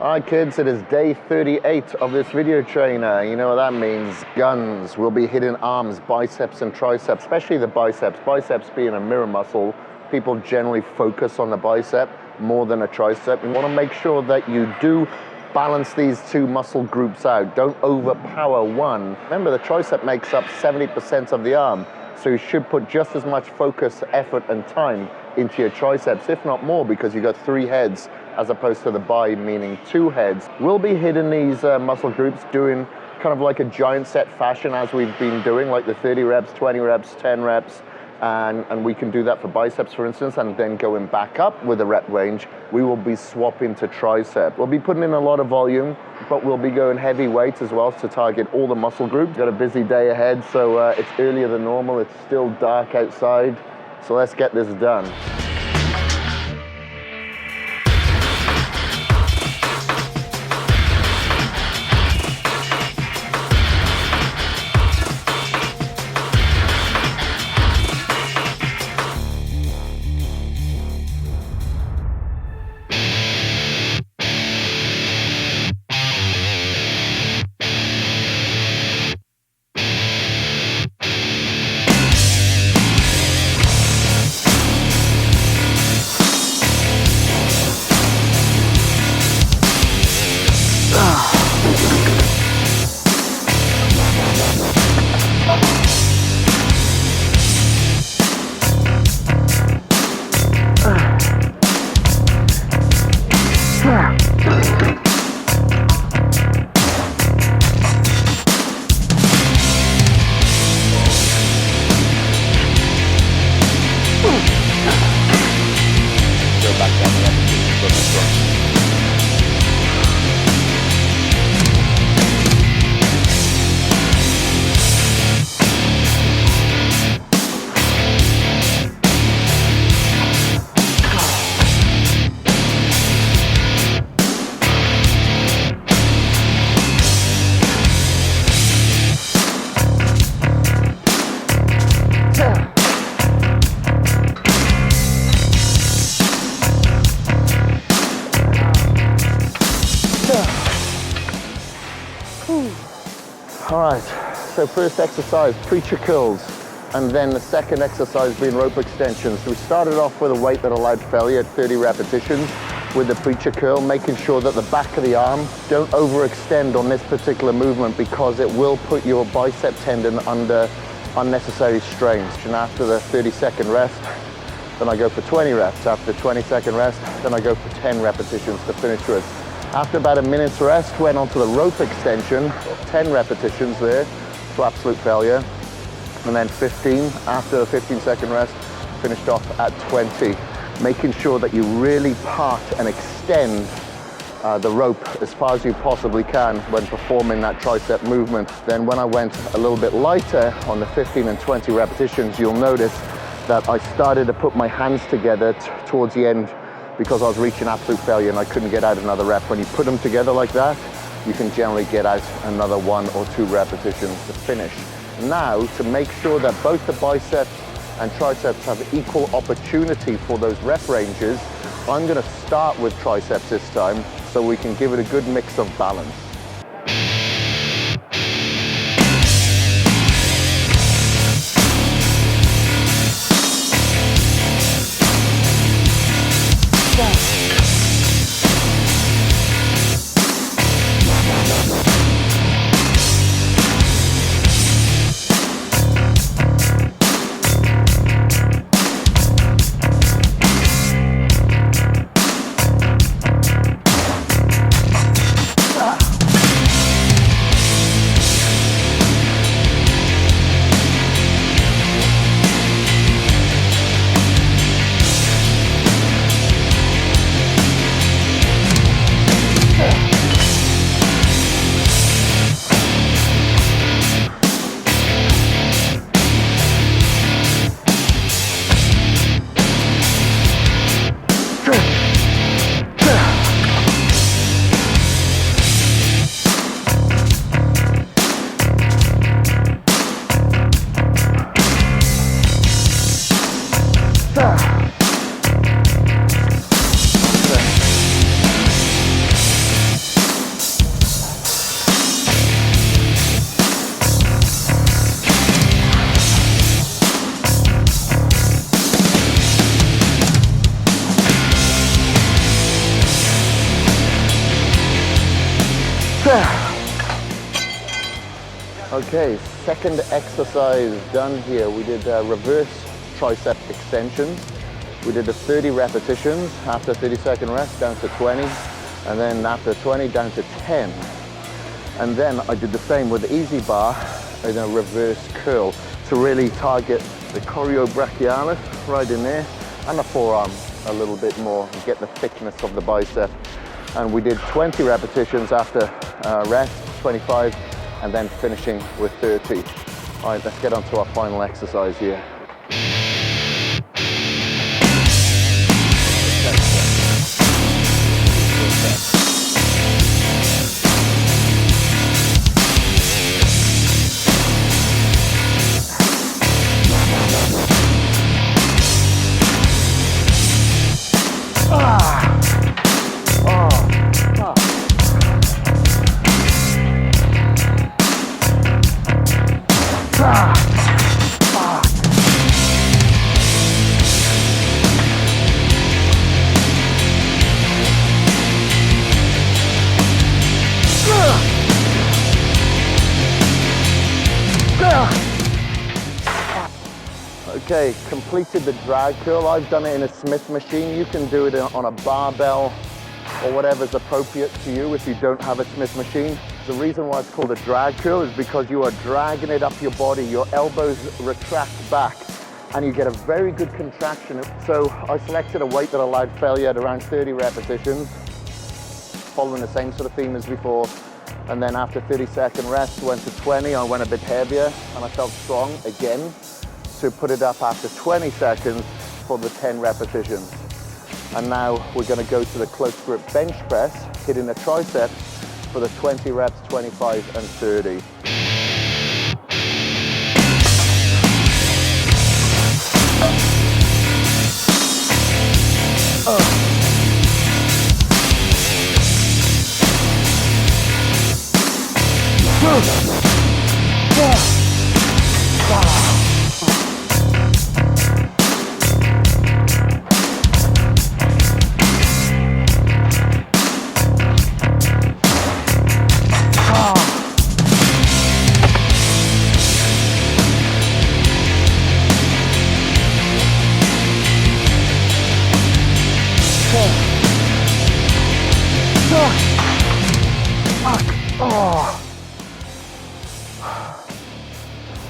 Alright kids, it is day 38 of this video trainer. You know what that means, guns. We'll be hitting arms, biceps and triceps, especially the biceps. Biceps being a mirror muscle, people generally focus on the bicep more than a tricep. You want to make sure that you do balance these two muscle groups out. Don't overpower one. Remember, the tricep makes up 70% of the arm, so you should put just as much focus, effort and time into your triceps, if not more, because you've got 3 heads as opposed to the bi, meaning 2 heads. We'll be hitting these muscle groups doing kind of like a giant set fashion as we've been doing, like the 30 reps, 20 reps, 10 reps, and we can do that for biceps, for instance, and then going back up with the rep range, we will be swapping to tricep. We'll be putting in a lot of volume, but we'll be going heavy weights as well to target all the muscle groups. Got a busy day ahead, so it's earlier than normal. It's still dark outside, so let's get this done. All right, so first exercise, preacher curls, and then the second exercise being rope extensions. We started off with a weight that allowed failure at 30 repetitions with the preacher curl, making sure that the back of the arm don't overextend on this particular movement because it will put your bicep tendon under unnecessary strains. And after the 30-second rest, then I go for 20 reps. After the 20-second rest, then I go for 10 repetitions to finish with. After about a minute's rest, went on to the rope extension, 10 repetitions there to absolute failure, and then 15. After the 15-second rest, finished off at 20, making sure that you really part and extend the rope as far as you possibly can when performing that tricep movement. Then when I went a little bit lighter on the 15 and 20 repetitions, you'll notice that I started to put my hands together towards the end because I was reaching absolute failure and I couldn't get out another rep. When you put them together like that, you can generally get out another 1 or 2 repetitions to finish. Now, to make sure that both the biceps and triceps have equal opportunity for those rep ranges, I'm gonna start with triceps this time so we can give it a good mix of balance. Okay, second exercise done here. We did reverse tricep extensions. We did the 30 repetitions, after 30-second rest down to 20, and then after 20 down to 10. And then I did the same with the easy bar in a reverse curl to really target the choriobrachialis right in there and the forearm a little bit more and get the thickness of the bicep. And we did 20 repetitions after rest, 25, and then finishing with 30. All right, let's get on to our final exercise here. Okay, completed the drag curl. I've done it in a Smith machine. You can do it on a barbell or whatever's appropriate to you if you don't have a Smith machine. The reason why it's called a drag curl is because you are dragging it up your body. Your elbows retract back and you get a very good contraction. So I selected a weight that allowed failure at around 30 repetitions, following the same sort of theme as before. And then after 30-second rest, went to 20. I went a bit heavier and I felt strong again to put it up after 20 seconds for the 10 repetitions. And now we're going to go to the close grip bench press, hitting the triceps for the 20 reps, 25 and 30.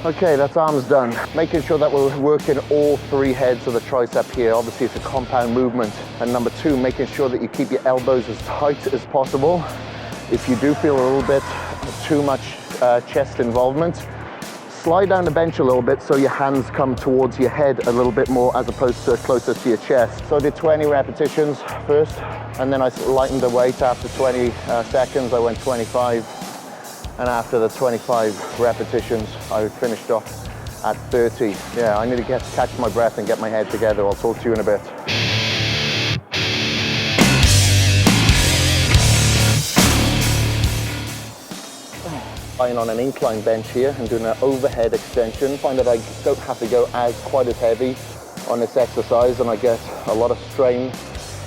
Okay, that's arms done. Making sure that we're working all three heads of the tricep here. Obviously it's a compound movement. And number two, making sure that you keep your elbows as tight as possible. If you do feel a little bit too much chest involvement, slide down the bench a little bit so your hands come towards your head a little bit more as opposed to closer to your chest. So I did 20 repetitions first, and then I lightened the weight after 20 seconds. I went 25. And after the 25 repetitions, I finished off at 30. Yeah, I need to catch my breath and get my head together. I'll talk to you in a bit. Lying on an incline bench here and doing an overhead extension. Find that I don't have to go quite as heavy on this exercise, and I get a lot of strain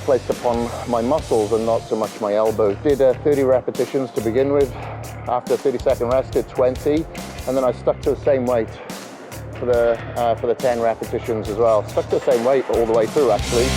placed upon my muscles and not so much my elbows. Did 30 repetitions to begin with. After 30-second rest, did 20, and then I stuck to the same weight for the 10 repetitions as well. Stuck to the same weight all the way through, actually.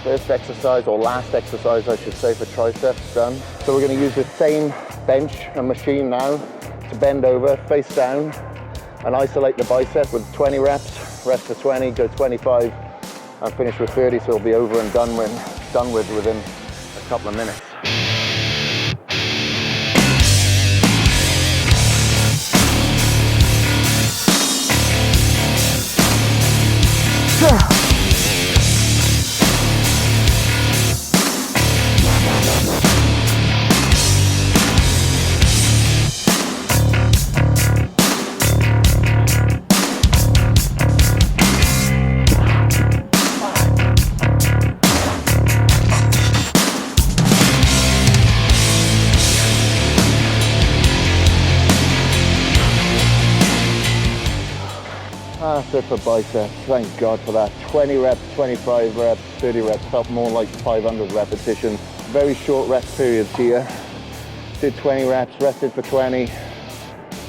First exercise, or last exercise I should say, for triceps done. So we're going to use the same bench and machine now to bend over, face down, and isolate the bicep with 20 reps, rest for 20, go 25, and finish with 30, so it'll be over and done with within a couple of minutes. That's it for biceps. Thank God for that. 20 reps, 25 reps, 30 reps. Felt more like 500 repetitions. Very short rest periods here. Did 20 reps, rested for 20.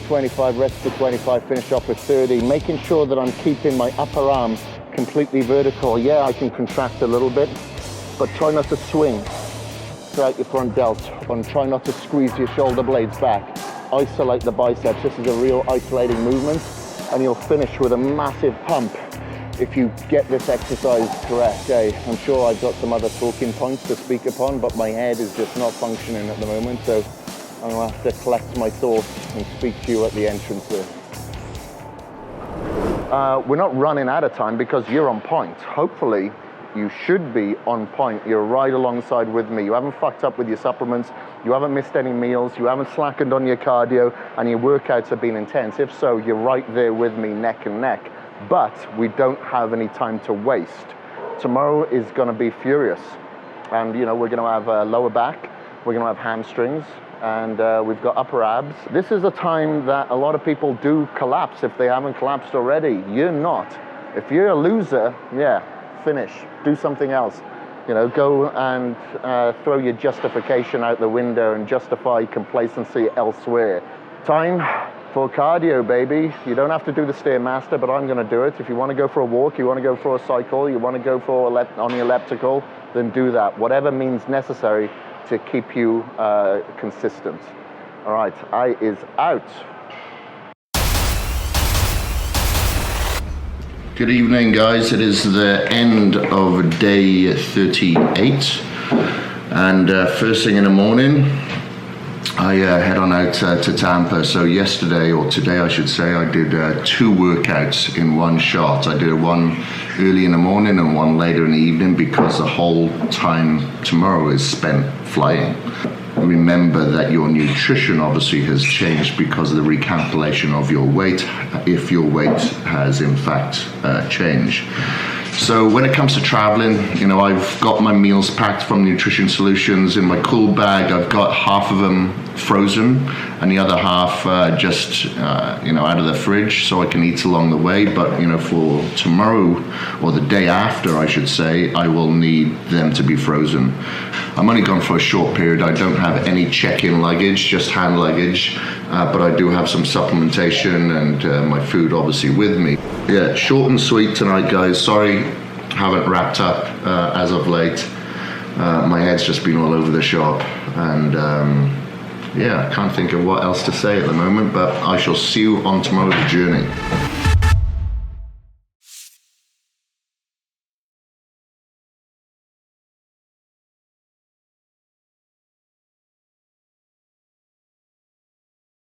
25, rested for 25, finished off with 30. Making sure that I'm keeping my upper arm completely vertical. Yeah, I can contract a little bit, but try not to swing throughout your front delt, and try not to squeeze your shoulder blades back. Isolate the biceps. This is a real isolating movement, and you'll finish with a massive pump if you get this exercise correct. Hey, I'm sure I've got some other talking points to speak upon, but my head is just not functioning at the moment, so I'm gonna have to collect my thoughts and speak to you at the entrance there. We're not running out of time because you're on point. Hopefully, you should be on point. You're right alongside with me. You haven't fucked up with your supplements. You haven't missed any meals. You haven't slackened on your cardio, and your workouts have been intense. If so, you're right there with me, neck and neck. But we don't have any time to waste. Tomorrow is gonna be furious. And you know, we're gonna have lower back, we're gonna have hamstrings, and we've got upper abs. This is a time that a lot of people do collapse if they haven't collapsed already. You're not. If you're a loser, yeah, finish, do something else. You know, go and throw your justification out the window and justify complacency elsewhere. Time for cardio, baby. You don't have to do the Stairmaster, but I'm gonna do it. If you wanna go for a walk, you wanna go for a cycle, you wanna go for on the elliptical, then do that. Whatever means necessary to keep you consistent. All right, I is out. Good evening, guys. It is the end of day 38, and first thing in the morning, I head on out to Tampa. So yesterday, or today I should say, I did 2 workouts in one shot. I did one early in the morning and one later in the evening because the whole time tomorrow is spent flying. Remember that your nutrition obviously has changed because of the recalculation of your weight, if your weight has in fact changed. So when it comes to traveling, you know, I've got my meals packed from Nutrition Solutions in my cool bag. I've got half of them frozen and the other half just, you know, out of the fridge so I can eat along the way. But, you know, for tomorrow, or the day after, I should say, I will need them to be frozen. I'm only gone for a short period. I don't have any check-in luggage, just hand luggage, but I do have some supplementation and my food obviously with me. Yeah, short and sweet tonight, guys. Sorry, haven't wrapped up as of late. My head's just been all over the shop, and yeah, I can't think of what else to say at the moment, but I shall see you on tomorrow's journey.